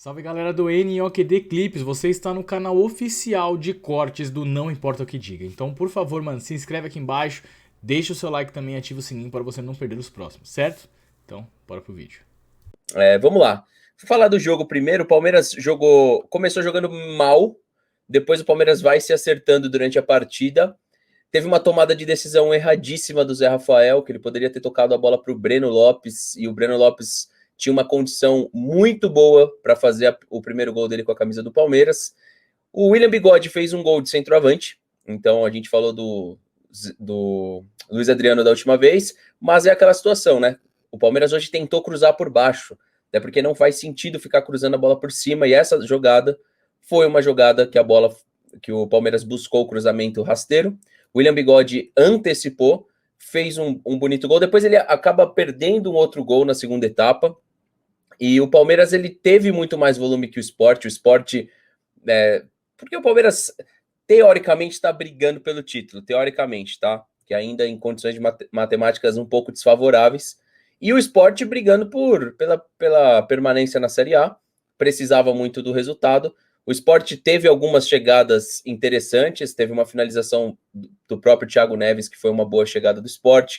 Salve galera do NOQD Clips, você está no canal oficial de cortes do Não Importa o Que Diga. Então, por favor, mano, se inscreve aqui embaixo, deixa o seu like também e ativa o sininho para você não perder os próximos, certo? Então, bora pro vídeo. Vamos lá. Vou falar do jogo primeiro. O Palmeiras começou jogando mal, depois o Palmeiras vai se acertando durante a partida. Teve uma tomada de decisão erradíssima do Zé Rafael, que ele poderia ter tocado a bola para o Breno Lopes, e o Breno Lopes tinha uma condição muito boa para fazer o primeiro gol dele com a camisa do Palmeiras. O William Bigode fez um gol de centroavante, então a gente falou do Luiz Adriano da última vez, mas é aquela situação, né? O Palmeiras hoje tentou cruzar por baixo, até porque não faz sentido ficar cruzando a bola por cima, e essa jogada foi uma jogada que o Palmeiras buscou o cruzamento rasteiro. William Bigode antecipou, fez um bonito gol, depois ele acaba perdendo um outro gol na segunda etapa, e o Palmeiras ele teve muito mais volume que o Sport, porque o Palmeiras teoricamente está brigando pelo título, teoricamente, tá? Que ainda em condições de matemáticas um pouco desfavoráveis, e o Sport brigando pela permanência na Série A, precisava muito do resultado. O Sport teve algumas chegadas interessantes, teve uma finalização do próprio Thiago Neves, que foi uma boa chegada do Sport.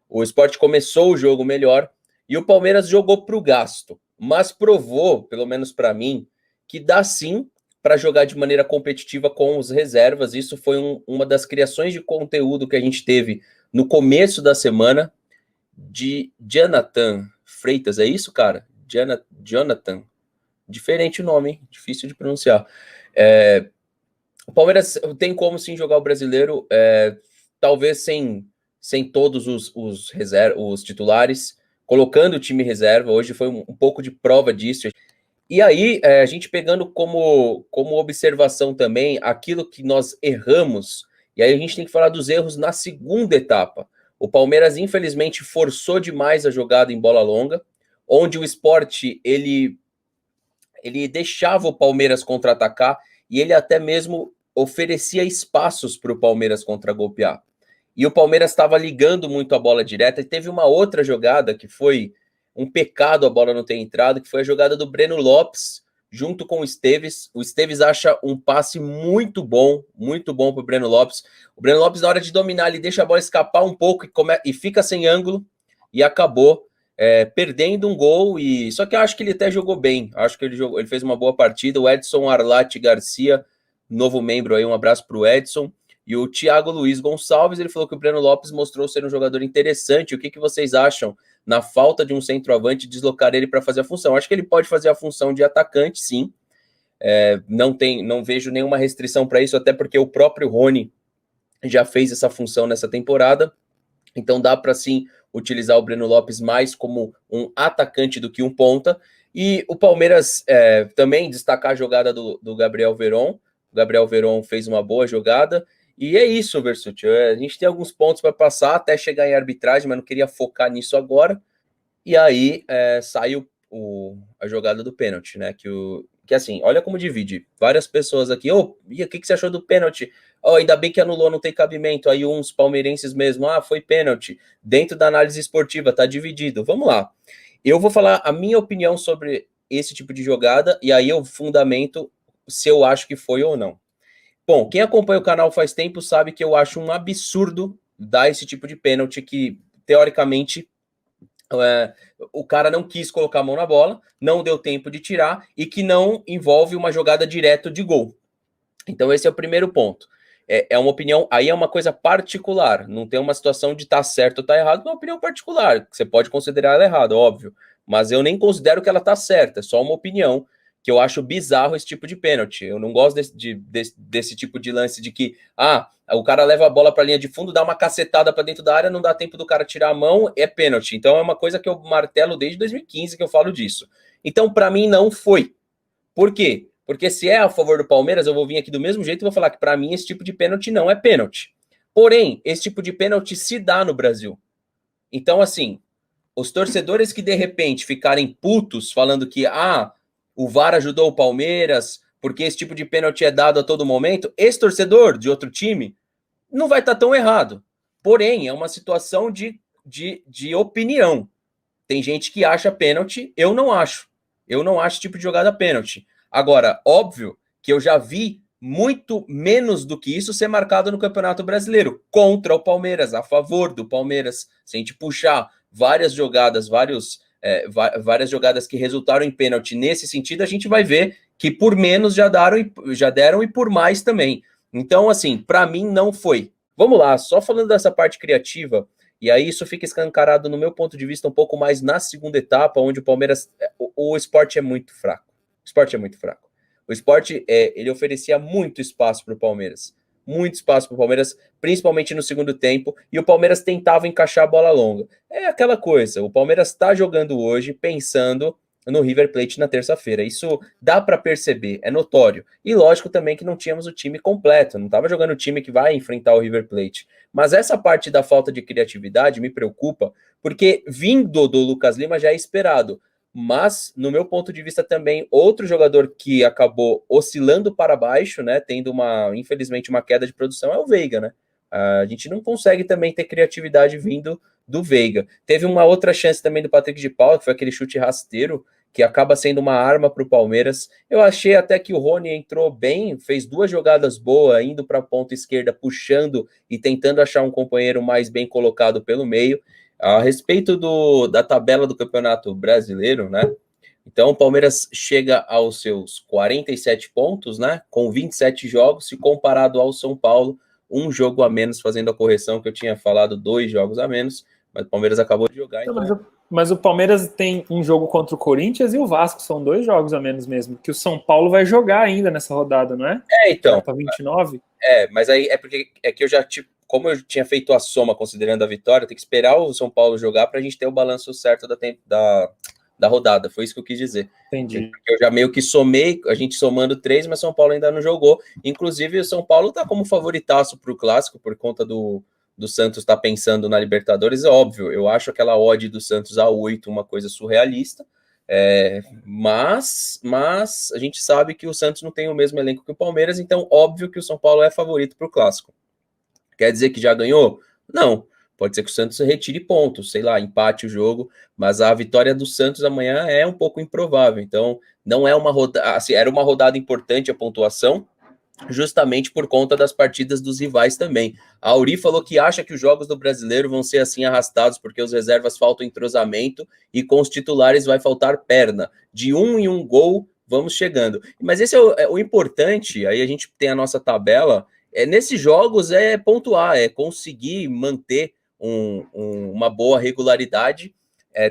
O Sport começou o jogo melhor, e o Palmeiras jogou para o gasto, mas provou, pelo menos para mim, que dá sim para jogar de maneira competitiva com os reservas. Isso foi uma das criações de conteúdo que a gente teve no começo da semana, de Jonathan Freitas, é isso, cara? Jonathan. Diferente o nome, hein? Difícil de pronunciar. O Palmeiras tem como sim jogar o brasileiro, talvez sem todos os titulares, colocando o time reserva. Hoje foi um pouco de prova disso. E aí, a gente pegando como observação também aquilo que nós erramos, e aí a gente tem que falar dos erros na segunda etapa. O Palmeiras, infelizmente, forçou demais a jogada em bola longa, onde o Sport ele deixava o Palmeiras contra-atacar e ele até mesmo oferecia espaços para o Palmeiras contra-golpear. E o Palmeiras estava ligando muito a bola direta, e teve uma outra jogada que foi um pecado a bola não ter entrado, que foi a jogada do Breno Lopes junto com o Esteves. O Esteves acha um passe muito bom para o Breno Lopes. O Breno Lopes, na hora de dominar, ele deixa a bola escapar um pouco e fica sem ângulo, e acabou perdendo um gol. E só que eu acho que ele até jogou bem. Acho que ele fez uma boa partida. O Edson Arlate Garcia, novo membro aí, um abraço para o Edson. E o Thiago Luiz Gonçalves, ele falou que o Breno Lopes mostrou ser um jogador interessante. O que vocês acham na falta de um centroavante, deslocar ele para fazer a função? Acho que ele pode fazer a função de atacante, sim. Não vejo nenhuma restrição para isso, até porque o próprio Rony já fez essa função nessa temporada. Então dá para sim utilizar o Breno Lopes mais como um atacante do que um ponta. E o Palmeiras também destacar a jogada do Gabriel Veron. O Gabriel Veron fez uma boa jogada. E é isso, Versucci. A gente tem alguns pontos para passar até chegar em arbitragem, mas não queria focar nisso agora. E aí saiu a jogada do pênalti, né? Que assim, olha como divide. Várias pessoas aqui, o que você achou do pênalti? Ainda bem que anulou, não tem cabimento. Aí uns palmeirenses mesmo, foi pênalti. Dentro da análise esportiva, tá dividido. Vamos lá. Eu vou falar a minha opinião sobre esse tipo de jogada, e aí eu fundamento se eu acho que foi ou não. Bom, quem acompanha o canal faz tempo sabe que eu acho um absurdo dar esse tipo de pênalti que, teoricamente, o cara não quis colocar a mão na bola, não deu tempo de tirar e que não envolve uma jogada direta de gol. Então esse é o primeiro ponto. É uma opinião, aí é uma coisa particular, não tem uma situação de estar certo ou estar errado, é uma opinião particular, que você pode considerar ela errada, óbvio, mas eu nem considero que ela está certa, é só uma opinião, que eu acho bizarro esse tipo de pênalti. Eu não gosto desse tipo de lance de que, o cara leva a bola para a linha de fundo, dá uma cacetada para dentro da área, não dá tempo do cara tirar a mão, é pênalti. Então é uma coisa que eu martelo desde 2015 que eu falo disso. Então, para mim, não foi. Por quê? Porque se é a favor do Palmeiras, eu vou vir aqui do mesmo jeito e vou falar que para mim esse tipo de pênalti não é pênalti. Porém, esse tipo de pênalti se dá no Brasil. Então, assim, os torcedores que de repente ficarem putos falando que o VAR ajudou o Palmeiras porque esse tipo de pênalti é dado a todo momento, esse torcedor de outro time não vai estar tão errado. Porém, é uma situação de opinião. Tem gente que acha pênalti, eu não acho. Eu não acho esse tipo de jogada pênalti. Agora, óbvio que eu já vi muito menos do que isso ser marcado no Campeonato Brasileiro, contra o Palmeiras, a favor do Palmeiras. Se a gente puxar várias jogadas, várias jogadas que resultaram em pênalti nesse sentido, a gente vai ver que por menos já deram e por mais também. Então, assim, para mim não foi. Vamos lá, só falando dessa parte criativa, e aí isso fica escancarado no meu ponto de vista um pouco mais na segunda etapa, onde o Palmeiras, o Sport é muito fraco. O Sport é muito fraco. O Sport, ele oferecia muito espaço para o Palmeiras. Muito espaço para o Palmeiras, principalmente no segundo tempo, e o Palmeiras tentava encaixar a bola longa. É aquela coisa, o Palmeiras está jogando hoje pensando no River Plate na terça-feira. Isso dá para perceber, é notório. E lógico também que não tínhamos o time completo, não estava jogando o time que vai enfrentar o River Plate. Mas essa parte da falta de criatividade me preocupa, porque vindo do Lucas Lima já é esperado. Mas, no meu ponto de vista também, outro jogador que acabou oscilando para baixo, né, tendo infelizmente, uma queda de produção é o Veiga, né? A gente não consegue também ter criatividade vindo do Veiga. Teve uma outra chance também do Patrick de Paula, que foi aquele chute rasteiro, que acaba sendo uma arma para o Palmeiras. Eu achei até que o Rony entrou bem, fez 2 jogadas boas, indo para a ponta esquerda, puxando e tentando achar um companheiro mais bem colocado pelo meio. A respeito da tabela do Campeonato Brasileiro, né? Então o Palmeiras chega aos seus 47 pontos, né? Com 27 jogos, se comparado ao São Paulo, um jogo a menos, fazendo a correção que eu tinha falado, 2 jogos a menos, mas o Palmeiras acabou de jogar. Então... Mas o Palmeiras tem um jogo contra o Corinthians e o Vasco, são 2 jogos a menos mesmo, que o São Paulo vai jogar ainda nessa rodada, não é? Então. Tá 29? Mas aí é porque que eu já, como eu tinha feito a soma considerando a vitória, tem que esperar o São Paulo jogar para a gente ter o balanço certo da rodada. Foi isso que eu quis dizer. Entendi. Eu já meio que somei, a gente somando 3, mas São Paulo ainda não jogou. Inclusive, o São Paulo tá como favoritaço para o Clássico, por conta do Santos estar pensando na Libertadores. É óbvio, eu acho aquela odd do Santos a 8 uma coisa surrealista. Mas a gente sabe que o Santos não tem o mesmo elenco que o Palmeiras, então óbvio que o São Paulo é favorito para o Clássico. Quer dizer que já ganhou? Não. Pode ser que o Santos retire pontos, sei lá, empate o jogo, mas a vitória do Santos amanhã é um pouco improvável. Então, não é uma rodada, assim, era uma rodada importante a pontuação, justamente por conta das partidas dos rivais também. A Auri falou que acha que os jogos do Brasileiro vão ser assim arrastados, porque os reservas faltam entrosamento e com os titulares vai faltar perna. De 1 em 1 gol, vamos chegando. Mas esse é o importante, aí a gente tem a nossa tabela, nesses jogos é pontuar, é conseguir manter uma boa regularidade,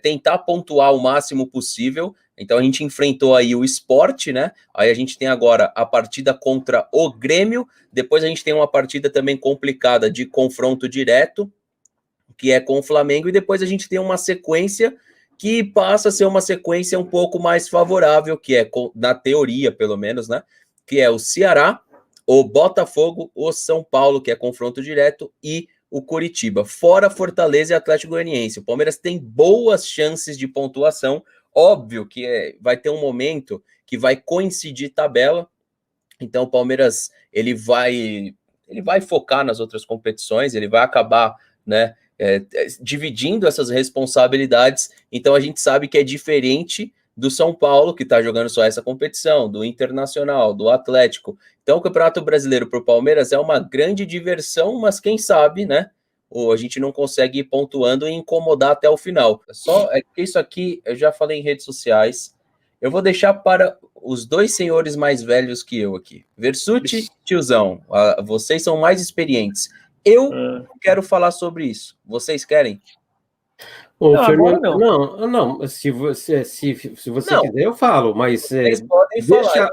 tentar pontuar o máximo possível. Então a gente enfrentou aí o Sport, né? Aí a gente tem agora a partida contra o Grêmio, depois a gente tem uma partida também complicada de confronto direto, que é com o Flamengo, e depois a gente tem uma sequência que passa a ser uma sequência um pouco mais favorável, que é, na teoria pelo menos, né? Que é o Ceará, o Botafogo, o São Paulo, que é confronto direto, e o Coritiba, fora Fortaleza e Atlético Goianiense. O Palmeiras tem boas chances de pontuação. Óbvio que vai ter um momento que vai coincidir tabela, então o Palmeiras ele vai focar nas outras competições, ele vai acabar, né, dividindo essas responsabilidades. Então a gente sabe que é diferente do São Paulo, que está jogando só essa competição, do Internacional, do Atlético. Então o Campeonato Brasileiro para o Palmeiras é uma grande diversão, mas quem sabe, né, ou a gente não consegue ir pontuando e incomodar até o final. Que isso aqui eu já falei em redes sociais. Eu vou deixar para os 2 senhores mais velhos que eu aqui. Versuti, tiozão, vocês são mais experientes. Eu não quero falar sobre isso. Vocês querem? Ô, Fernando, não. Se você quiser, eu falo, mas vocês podem falar.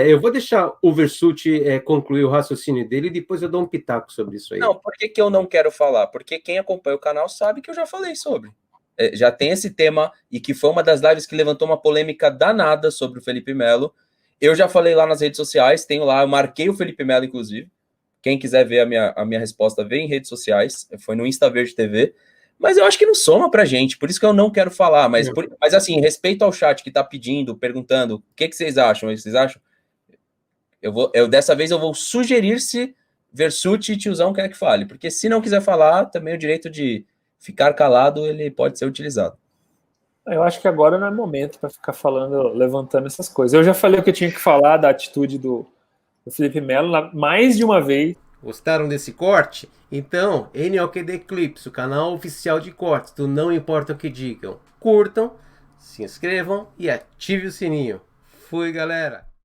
Eu vou deixar o Versuti concluir o raciocínio dele e depois eu dou um pitaco sobre isso aí. Não, por que eu não quero falar? Porque quem acompanha o canal sabe que eu já falei sobre. Já tem esse tema, e que foi uma das lives que levantou uma polêmica danada sobre o Felipe Melo. Eu já falei lá nas redes sociais, tenho lá, eu marquei o Felipe Melo, inclusive. Quem quiser ver a minha resposta, vê em redes sociais. Foi no Insta Verde TV. Mas eu acho que não soma pra gente, por isso que eu não quero falar. Mas assim, respeito ao chat que tá pedindo, perguntando, o que vocês acham? Vocês acham? Dessa vez eu vou sugerir se Versuti e tiozão quer que fale, porque se não quiser falar, também o direito de ficar calado, ele pode ser utilizado. Eu acho que agora não é momento para ficar falando, levantando essas coisas. Eu já falei o que eu tinha que falar da atitude do Felipe Melo mais de uma vez. Gostaram desse corte? Então, NOKD Clips, o canal oficial de cortes do Não Importa o que Digam. Curtam, se inscrevam e ative o sininho. Fui, galera!